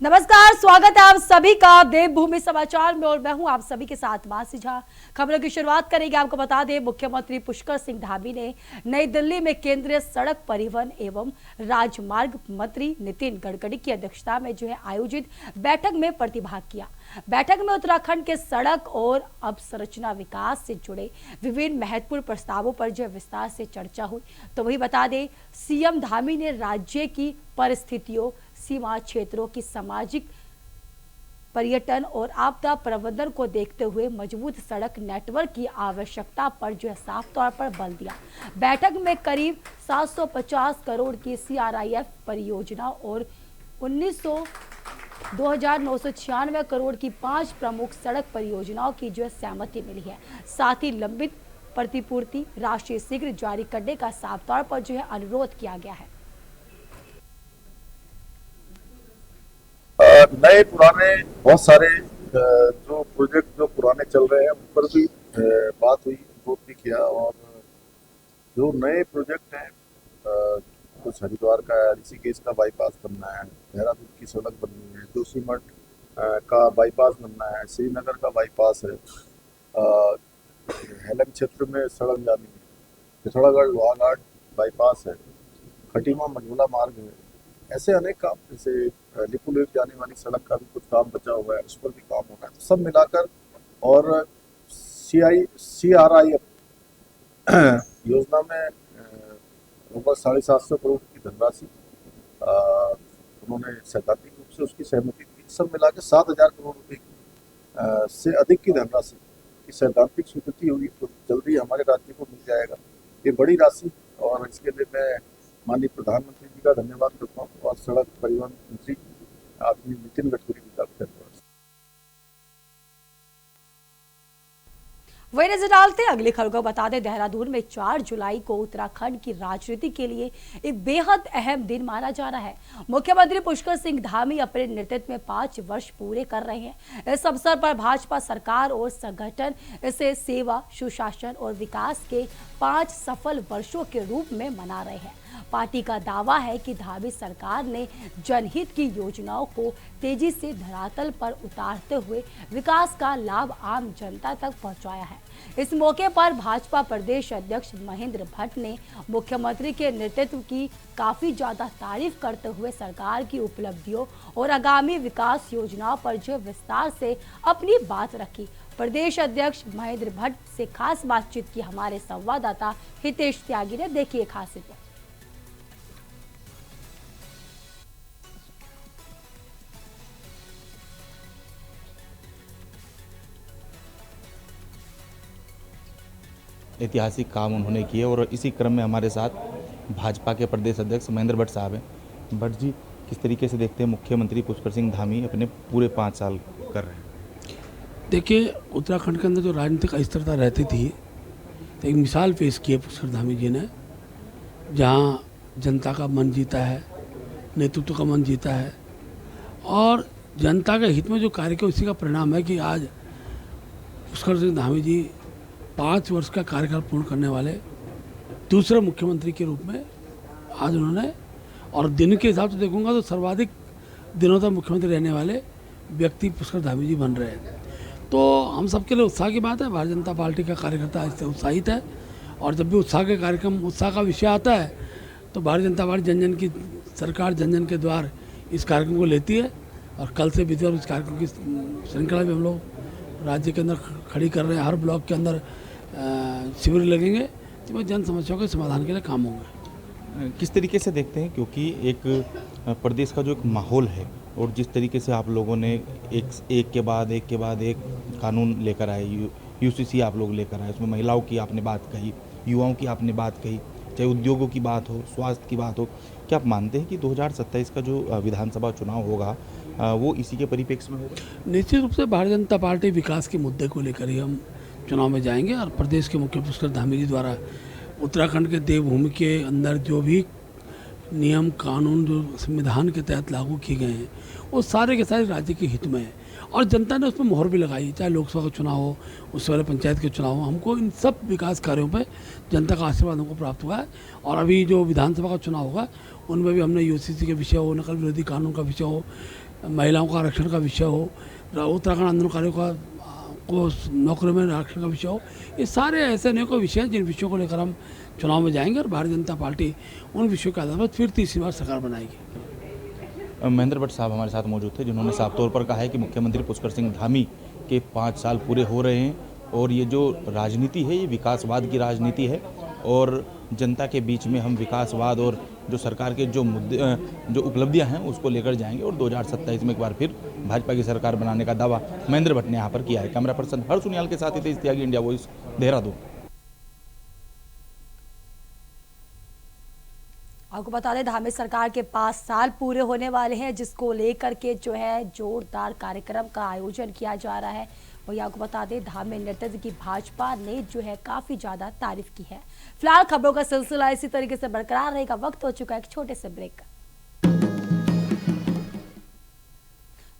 नमस्कार, स्वागत है आप सभी का देवभूमि समाचार में और मैं हूं आप सभी के साथ मासी झा। खबरों की शुरुआत करेंगे। आपको बता दें, मुख्यमंत्री पुष्कर सिंह धामी ने नई दिल्ली में केंद्रीय सड़क परिवहन एवं राजमार्ग मंत्री नितिन गडकरी की अध्यक्षता में आयोजित बैठक में प्रतिभाग किया। बैठक में उत्तराखंड के सड़क और अवसंरचना विकास से जुड़े विभिन्न महत्वपूर्ण प्रस्तावों पर विस्तार से चर्चा हुई। तो वही बता दें, सीएम धामी ने राज्य की परिस्थितियों, सीमा क्षेत्रों की सामाजिक, पर्यटन और आपदा प्रबंधन को देखते हुए मजबूत सड़क नेटवर्क की आवश्यकता पर साफ तौर पर बल दिया। बैठक में करीब 750 करोड़ की CRIF परियोजना और 2,996 करोड़ की 5 प्रमुख सड़क परियोजनाओं की सहमति मिली है। साथ ही लंबित प्रतिपूर्ति राशि शीघ्र जारी करने का साफ तौर पर अनुरोध किया गया है। नए पुराने बहुत सारे जो प्रोजेक्ट जो पुराने चल रहे हैं उन पर भी बात हुई, अनुरोध भी किया। और जो नए प्रोजेक्ट हैं, कुछ हरिद्वार का है, ऋषिकेश का बाईपास बनना है, देहरादून की सड़क बननी है, जोशीमठ का बाईपास बनना है, श्रीनगर का बाईपास है, हेलन क्षेत्र में सड़क जानी है, पिथौरागढ़ लोहाघाट बाईपास है, खटीमा मंडोला मार्ग है। ऐसे अनेक काम, जैसे लिपुलेख जाने वाली सड़क का भी कुछ काम बचा हुआ है, उस पर भी काम होना है। तो सब मिलाकर और CRIF योजना में लगभग 750 करोड़ की धनराशि उन्होंने सैद्धांतिक रूप से उसकी सहमति दी। सब मिलाकर 7,000 करोड़ रुपए से अधिक की धनराशि की सैद्धांतिक स्वीकृति हुई। तो जल्दी हमारे राज्य को मिल जाएगा ये बड़ी राशि, और इसके लिए मैं माननीय प्रधानमंत्री जी का धन्यवाद करता हूँ और सड़क परिवहन मंत्री आदमी नितिन गडकरी जी का धन्यवाद। वही नजर डालते अगली खबर को। बता दें, देहरादून में 4 जुलाई को उत्तराखंड की राजनीति के लिए एक बेहद अहम दिन माना जा रहा है। मुख्यमंत्री पुष्कर सिंह धामी अपने नेतृत्व में 5 वर्ष पूरे कर रहे हैं। इस अवसर पर भाजपा सरकार और संगठन इसे सेवा, सुशासन और विकास के 5 सफल वर्षों के रूप में मना रहे हैं। पार्टी का दावा है कि धामी सरकार ने जनहित की योजनाओं को तेजी से धरातल पर उतारते हुए विकास का लाभ आम जनता तक पहुंचाया है। इस मौके पर भाजपा प्रदेश अध्यक्ष महेंद्र भट्ट ने मुख्यमंत्री के नेतृत्व की काफी ज्यादा तारीफ करते हुए सरकार की उपलब्धियों और आगामी विकास योजनाओं पर विस्तार से अपनी बात रखी। प्रदेश अध्यक्ष महेंद्र भट्ट से खास बातचीत की हमारे संवाददाता हितेश त्यागी ने। देखिए खास रिपोर्ट। ऐतिहासिक काम उन्होंने किए और इसी क्रम में हमारे साथ भाजपा के प्रदेश अध्यक्ष महेंद्र भट्ट साहब हैं। भट्ट जी, किस तरीके से देखते हैं मुख्यमंत्री पुष्कर सिंह धामी अपने पूरे 5 साल कर रहे हैं? देखिए, उत्तराखंड के अंदर जो राजनीतिक अस्थिरता रहती थी, तो एक मिसाल पेश की है पुष्कर धामी जी ने, जहाँ जनता का मन जीता है, नेतृत्व का मन जीता है और जनता के हित में जो कार्य किया उसी का परिणाम है कि आज पुष्कर सिंह धामी जी 5 वर्ष का कार्यकाल पूर्ण करने वाले दूसरे मुख्यमंत्री के रूप में आज उन्होंने, और दिन के हिसाब से देखूंगा तो सर्वाधिक दिनों तक मुख्यमंत्री रहने वाले व्यक्ति पुष्कर धामी जी बन रहे हैं। तो हम सबके लिए उत्साह की बात है। भारतीय जनता पार्टी का कार्यकर्ता इससे उत्साहित है और जब भी उत्साह के कार्यक्रम, उत्साह का विषय आता है तो भारतीय जनता पार्टी जन जन की सरकार, जन जन के द्वार इस कार्यक्रम को लेती है। और कल से विधिवत इस कार्यक्रम की श्रृंखला भी हम लोग राज्य के अंदर खड़ी कर रहे हैं। हर ब्लॉक के अंदर शिविर लगेंगे तो जन समस्याओं के समाधान के लिए काम होंगे। किस तरीके से देखते हैं, क्योंकि एक प्रदेश का जो एक माहौल है और जिस तरीके से आप लोगों ने एक के बाद एक कानून लेकर आए, UCC आप लोग लेकर आए, उसमें महिलाओं की आपने बात कही, युवाओं की आपने बात कही, चाहे उद्योगों की बात हो, स्वास्थ्य की बात हो, क्या आप मानते हैं कि 2027 का जो विधानसभा चुनाव होगा वो इसी के परिप्रेक्ष्य में होगा? निश्चित रूप से भारतीय जनता पार्टी विकास के मुद्दे को लेकर ही हम चुनाव में जाएंगे और प्रदेश के मुख्य पुष्कर धामी जी द्वारा उत्तराखंड के देवभूमि के अंदर जो भी नियम कानून जो संविधान के तहत लागू किए गए हैं वो सारे के सारे राज्य के हित में है और जनता ने उस पर मोहर भी लगाई, चाहे लोकसभा का चुनाव हो, उससे पहले पंचायत के चुनाव हो। हमको इन सब विकास कार्यों पर जनता का आशीर्वाद हमको प्राप्त हुआ है और अभी जो विधानसभा का चुनाव होगा उनमें भी हमने यूसीसी के विषय हो, नकल विरोधी कानून का विषय हो, महिलाओं का आरक्षण का विषय हो, उत्तराखंड आंदोलनकारियों का को नौकरी में आरक्षण का विषय हो, ये सारे ऐसे अनेकों विषय हैं जिन विषयों को लेकर हम चुनाव में जाएंगे और भारतीय जनता पार्टी उन विषयों के आधार पर फिर तीसरी बार सरकार बनाएगी। महेंद्र भट्ट साहब हमारे साथ मौजूद थे जिन्होंने साफ तौर पर कहा है कि मुख्यमंत्री पुष्कर सिंह धामी के 5 साल पूरे हो रहे हैं और ये जो राजनीति है ये विकासवाद की राजनीति है और जनता के बीच में हम विकासवाद और जो सरकार के जो मुद्दे जो उपलब्धियां हैं उसको लेकर जाएंगे और 2027 में एक बार फिर भाजपा की सरकार बनाने का दावा महेंद्र भट्ट ने यहाँ पर किया है। कैमरा पर्सन हर्ष सुनियाल के साथ हितेश त्यागी, इंडिया वॉइस, देहरादून। आपको बता दें धामी सरकार के 5 साल पूरे होने वाले हैं जिसको लेकर के जो है जोरदार कार्यक्रम का आयोजन किया जा रहा है। वही आपको बता दें धामी नेतृत्व की भाजपा ने जो है काफी ज्यादा तारीफ की है। फिलहाल खबरों का सिलसिला इसी तरीके से बरकरार रहेगा। वक्त हो चुका है एक छोटे से ब्रेक का।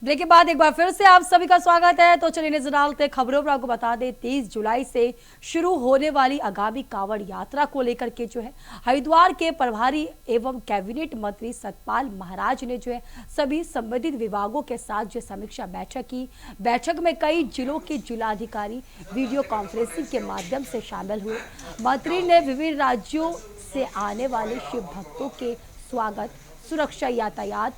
ब्रेक के बाद एक बार फिर से आप सभी का स्वागत है। तो चलिए नजर डालते खबरों पर। आपको बता दें 30 जुलाई से शुरू होने वाली आगामी कांवड़ यात्रा को लेकर के जो है हरिद्वार के प्रभारी एवं कैबिनेट मंत्री सतपाल महाराज ने जो है सभी संबंधित विभागों के साथ जो समीक्षा बैठक की। बैठक में कई जिलों के जिलाधिकारी वीडियो कॉन्फ्रेंसिंग के माध्यम से शामिल हुए। मंत्री ने विभिन्न राज्यों से आने वाले शिव भक्तों के स्वागत, सुरक्षा, यातायात,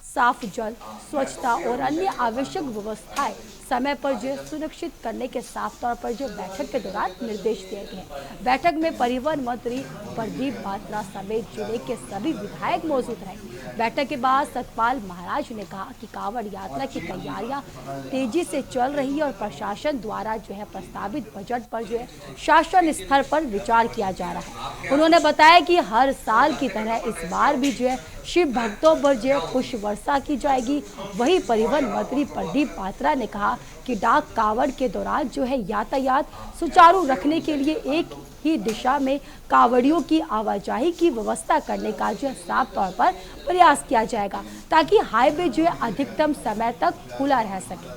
साफ जल, स्वच्छता और अन्य आवश्यक व्यवस्थाएं समय पर जो सुनिश्चित करने के साफ तौर पर जो बैठक के दौरान निर्देश दिए गए। बैठक में परिवहन मंत्री प्रदीप पात्रा समेत जिले के सभी विधायक मौजूद रहे। बैठक के बाद सतपाल महाराज ने कहा कि कांवड़ यात्रा की तैयारियां तेजी से चल रही है और प्रशासन द्वारा जो है प्रस्तावित बजट पर जो है शासन स्तर पर विचार किया जा रहा है। उन्होंने बताया कि हर साल की तरह इस बार भी जो है शिव भक्तों पर जो पुष्प वर्षा की जाएगी। वहीं परिवहन मंत्री प्रदीप पात्रा ने कहा कि डाक कांवड़ के दौरान जो है यातायात सुचारू रखने के लिए एक ही दिशा में कांवड़ियों की आवाजाही की व्यवस्था करने का जो है साफ तौर पर प्रयास किया जाएगा ताकि हाईवे जो है अधिकतम समय तक खुला रह सके।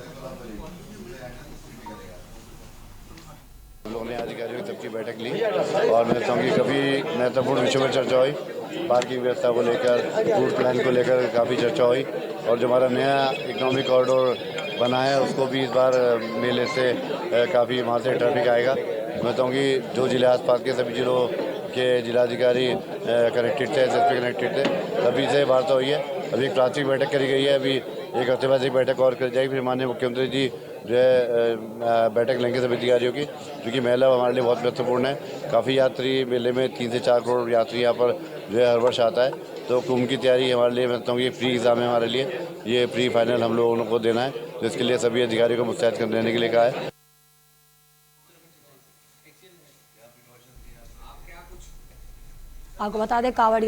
हम लोगों ने अधिकारियों की सबकी बैठक ली और मैं चाहूँगी कभी महत्वपूर्ण विषयों पर चर्चा हुई। पार्किंग व्यवस्था को लेकर, रूट प्लान को लेकर काफ़ी चर्चा हुई और जो हमारा नया इकोनॉमिक कॉरिडोर बना है उसको भी इस बार मेले से काफ़ी वहाँ से ट्रैफिक आएगा। मैं चाहूँगी जो जिले आसपास के सभी जिलों के जिलाधिकारी कनेक्टेड थे, एसएसपी कनेक्टेड थे, सभी से वार्ता हुई है। अभी एक प्राथमिक बैठक करी गई है, अभी एक हफ्ते बाद एक बैठक और कर जाएगी। फिर माननीय मुख्यमंत्री जी जो है बैठक लेंगे सभी अधिकारियों की, क्योंकि मेला हमारे लिए बहुत महत्वपूर्ण है। काफ़ी यात्री मेले में 3 से 4 करोड़ यात्री यहाँ पर जो है हर वर्ष आता है, तो कुंभ की तैयारी हमारे लिए मैं कहूँगी फ्री एग्ज़ाम है हमारे लिए। ये प्री फाइनल हम लोगों को देना है, तो इसके लिए सभी अधिकारियों को मुस्तैद कर देने के लिए कहा है। आपको बता दें कांवड़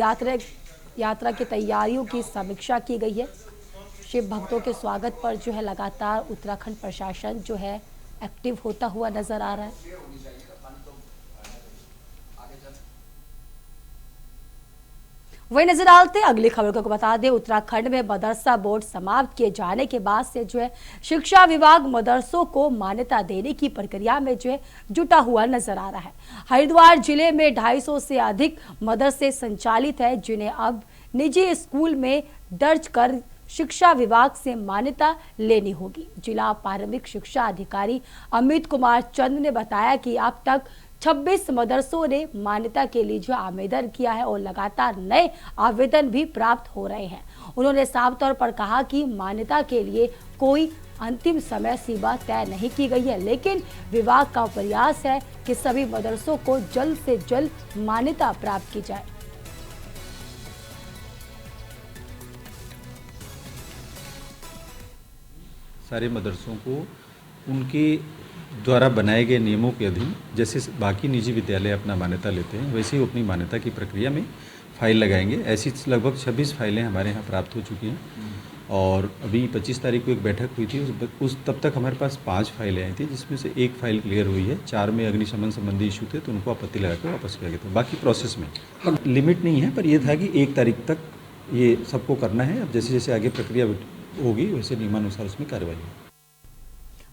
यात्रा की तैयारियों की समीक्षा की गई है। शिव भक्तों के स्वागत पर जो है लगातार उत्तराखंड प्रशासन जो है एक्टिव होता हुआ नजर आ रहा है। वही नजर डालते अगली खबर को बता दें उत्तराखंड में मदरसा बोर्ड समाप्त किए जाने के बाद से जो है शिक्षा विभाग मदरसों को मान्यता देने की प्रक्रिया में जो है जुटा हुआ नजर आ रहा है। हरिद्वार जिले में 250 से अधिक मदरसे संचालित है जिन्हें अब निजी स्कूल में दर्ज कर शिक्षा विभाग से मान्यता लेनी होगी। जिला प्रारंभिक शिक्षा अधिकारी अमित कुमार चंद ने बताया कि अब तक 26 मदरसों ने मान्यता के लिए जो आवेदन किया है और लगातार नए आवेदन भी प्राप्त हो रहे हैं। उन्होंने साफ तौर पर कहा कि मान्यता के लिए कोई अंतिम समय सीमा तय नहीं की गई है, लेकिन विभाग का प्रयास है कि सभी मदरसों को जल्द से जल्द मान्यता प्राप्त की जाए। सारे मदरसों को उनके द्वारा बनाए गए नियमों के अधीन जैसे बाकी निजी विद्यालय अपना मान्यता लेते हैं वैसे ही अपनी मान्यता की प्रक्रिया में फाइल लगाएंगे। ऐसी लगभग 26 फाइलें हमारे यहाँ प्राप्त हो चुकी हैं और अभी 25 तारीख को एक बैठक हुई थी, उस तब तक हमारे पास 5 फाइलें आई थी, जिसमें से एक फाइल क्लियर हुई है। 4 में अग्निशमन संबंधी इशू थे तो उनको आपत्ति लगा के वापस किया गया था। बाकी प्रोसेस में लिमिट नहीं है, पर यह था कि 1 तारीख तक ये सबको करना है। अब जैसे जैसे आगे प्रक्रिया होगी वैसे नियमानुसार उसमें कार्रवाई होगी।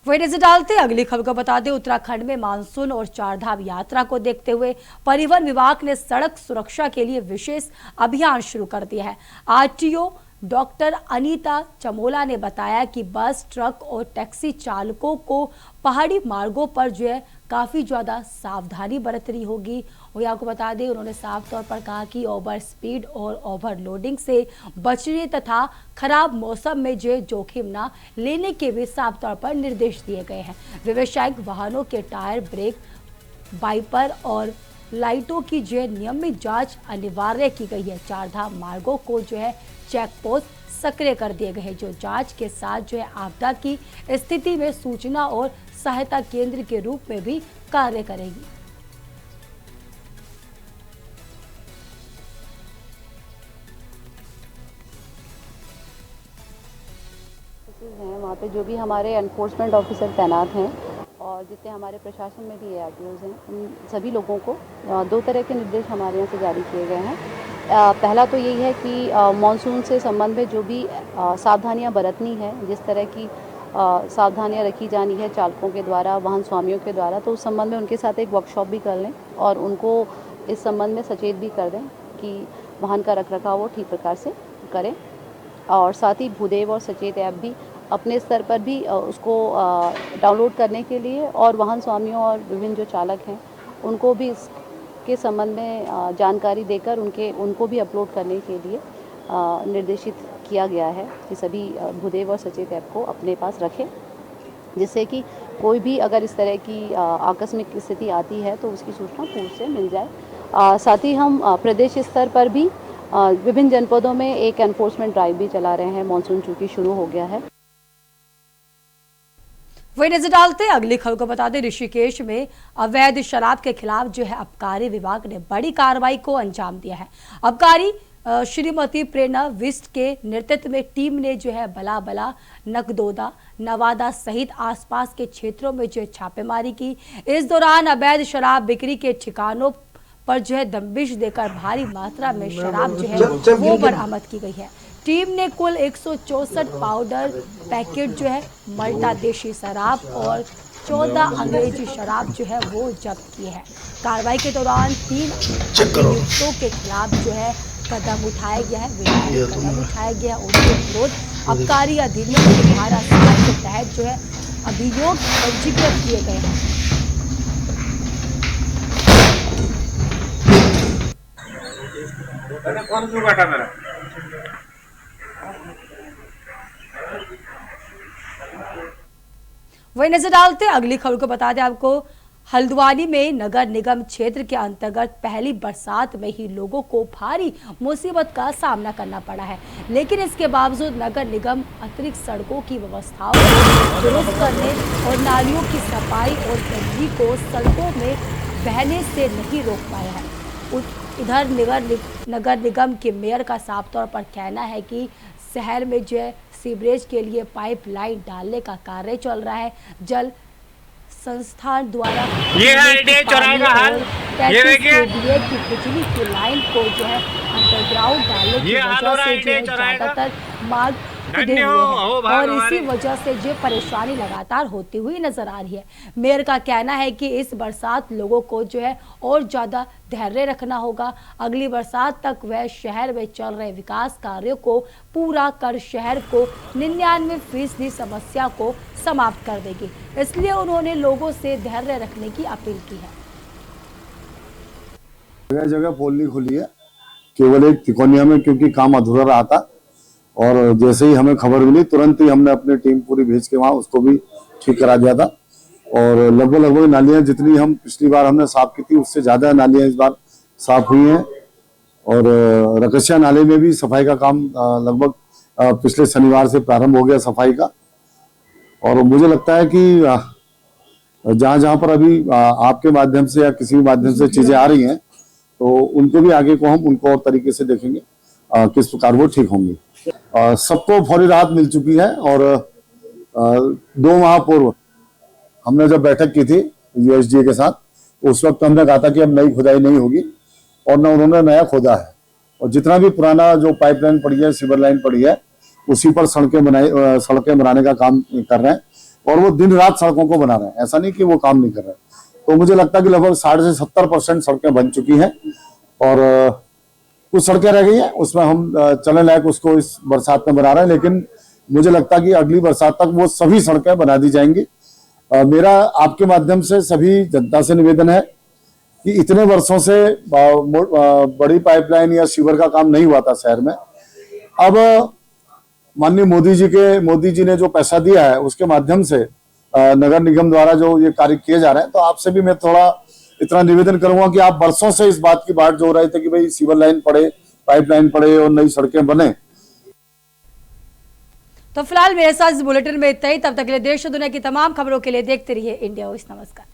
वही नजर डालते अगली खबर को बता दें, उत्तराखंड में मानसून और चारधाम यात्रा को देखते हुए परिवहन विभाग ने सड़क सुरक्षा के लिए विशेष अभियान शुरू कर दिया है। आरटीओ डॉक्टर अनीता चमोला ने बताया कि बस, ट्रक और टैक्सी चालकों को पहाड़ी मार्गों पर जो है काफ़ी ज़्यादा सावधानी बरतनी होगी। और आपको बता दें, उन्होंने साफ तौर पर कहा कि ओवर स्पीड और ओवरलोडिंग से बचने तथा खराब मौसम में जो जोखिम ना लेने के भी साफ तौर पर निर्देश दिए गए हैं। व्यावसायिक वाहनों के टायर, ब्रेक, वाइपर और लाइटों की जो है नियमित जांच अनिवार्य की गई है। चारधाम मार्गों को जो है चेक पोस्ट सक्रिय कर दिए गए हैं, जो जांच के साथ जो है आपदा की स्थिति में सूचना और सहायता केंद्र के रूप में भी कार्य करेगी। हैं वहाँ पे जो भी हमारे एनफोर्समेंट ऑफिसर तैनात हैं और जितने हमारे प्रशासन में भी ARTOs हैं, उन सभी लोगों को 2 तरह के निर्देश हमारे यहाँ से जारी किए गए हैं। पहला तो यही है कि मानसून से संबंध में जो भी सावधानियाँ बरतनी है, जिस तरह की सावधानियाँ रखी जानी है चालकों के द्वारा, वाहन स्वामियों के द्वारा, तो उस संबंध में उनके साथ एक वर्कशॉप भी कर लें और उनको इस संबंध में सचेत भी कर दें कि वाहन का रखरखाव वो ठीक प्रकार से करें। और साथ ही भूदेव और सचेत ऐप भी अपने स्तर पर भी उसको डाउनलोड करने के लिए और वाहन स्वामियों और विभिन्न जो चालक हैं उनको भी इसके संबंध में जानकारी देकर उनको भी अपलोड करने के लिए निर्देशित किया गया है कि सभी भूदेव और सचेत ऐप को अपने पास रखें, जिससे कि कोई भी अगर इस तरह की आकस्मिक स्थिति आती है तो उसकी सूचना पूर्व से मिल जाए। साथ ही हम प्रदेश स्तर पर भी विभिन्न जनपदों में एक एनफोर्समेंट ड्राइव भी चला रहे हैं, मानसून चूंकि शुरू हो गया है। वही नजर डालते अगली खबर को बता दें, ऋषिकेश में अवैध शराब के खिलाफ जो है आबकारी विभाग ने बड़ी कार्रवाई को अंजाम दिया है। आबकारी श्रीमती प्रेरणा विस्ट के नेतृत्व में टीम ने जो है बलाबला, नगदोदा, नवादा सहित आसपास के क्षेत्रों में जो है छापेमारी की। इस दौरान अवैध शराब बिक्री के ठिकानों पर जो है दबिश देकर भारी मात्रा में शराब जो है वो बरामद की गई है। टीम ने कुल 164 पाउडर पैकेट जो है मल्टा देशी शराब और 14 अंग्रेजी शराब जो है वो जब्त की है। कार्रवाई के दौरान 3 अभियुक्तों के खिलाफ जो है कदम उठाया गया है, कदम उठाया गया उनके विरोध आबकारी अधिनियम की धारा 7 के तहत जो है अभियोग पंजीकृत किए गए हैं। वही नजर डालते अगली खबर को बता दें आपको, हल्द्वानी में नगर निगम क्षेत्र के अंतर्गत पहली बरसात में ही लोगों को भारी मुसीबत का सामना करना पड़ा है, लेकिन इसके बावजूद नगर निगम अतिरिक्त सड़कों की व्यवस्थाओं को दुरुस्त करने और नालियों की सफाई और गंदगी को सड़कों में बहने से नहीं रोक पाया है। इधर नगर निगम के मेयर का साफ तौर पर कहना है कि शहर में जो है सीवरेज के लिए पाइपलाइन डालने का कार्य चल रहा है। जल संस्थान द्वारा ये की बिजली की लाइन को जो है अंडरग्राउंड डालने की वजह से जो है ज्यादातर मार्ग खुदे हुए हैं और इसी वजह से जो परेशानी लगातार होती हुई नजर आ रही है। मेयर का कहना है कि इस बरसात लोगों को जो है और ज्यादा धैर्य रखना होगा। अगली बरसात तक वह शहर में चल रहे विकास कार्यों को पूरा कर शहर को 99% समस्या को समाप्त कर देगी। इसलिए उन्होंने लोगों से धैर्य रखने की अपील की है। जगह जगह पोल नहीं खुली है, केवल एक तिकोनिया में, क्योंकि काम अधूरा रहा था और जैसे ही हमें खबर मिली तुरंत ही हमने अपनी टीम पूरी भेज के वहां उसको भी ठीक करा दिया था। और लगभग नालियां जितनी हम पिछली बार हमने साफ की थी उससे ज्यादा नालियां इस बार साफ हुई हैं। और रकसिया नाले में भी सफाई का काम लगभग पिछले शनिवार से प्रारंभ हो गया सफाई का। और मुझे लगता है कि जहां जहां पर अभी आपके माध्यम से या किसी भी माध्यम से चीजें आ रही हैं तो उनको भी आगे को हम उनको और तरीके से देखेंगे किस प्रकार वो ठीक होंगी। सबको फौरी राहत मिल चुकी है और 2 माह पूर्व हमने जब बैठक की थी यूएसडीए के साथ, उस वक्त हमने कहा था कि अब नई खुदाई नहीं होगी और न उन्होंने नया खोदा है और जितना भी पुराना जो पाइपलाइन पड़ी है, सीवर लाइन पड़ी है, उसी पर सड़कें बनाने का काम कर रहे हैं और वो दिन रात सड़कों को बना रहे हैं। ऐसा नहीं कि वो काम नहीं कर रहे। तो मुझे लगता है कि लगभग 60 से 70% सड़कें बन चुकी हैं और कुछ सड़कें रह गई हैं, उसमें हम चलने लायक उसको इस बरसात में बना रहे हैं, लेकिन मुझे लगता है कि अगली बरसात तक वो सभी सड़कें बना दी जाएंगी। मेरा आपके माध्यम से सभी जनता से निवेदन है कि इतने वर्षों से बड़ी पाइपलाइन या सीवर का काम नहीं हुआ था शहर में। अब माननीय मोदी जी ने जो पैसा दिया है उसके माध्यम से नगर निगम द्वारा जो ये कार्य किए जा रहे हैं, तो आपसे भी मैं थोड़ा इतना निवेदन करूंगा कि आप वर्षों से इस बात की बाट जोड़ रहे थे कि भाई सीवर लाइन पड़े, पाइपलाइन पड़े और नई सड़कें बने। तो फिलहाल मेरे साथ इस बुलेटिन में इतना ही। तब तक के लिए देश और दुनिया की तमाम खबरों के लिए देखते रहिए इंडिया वॉइस। नमस्कार।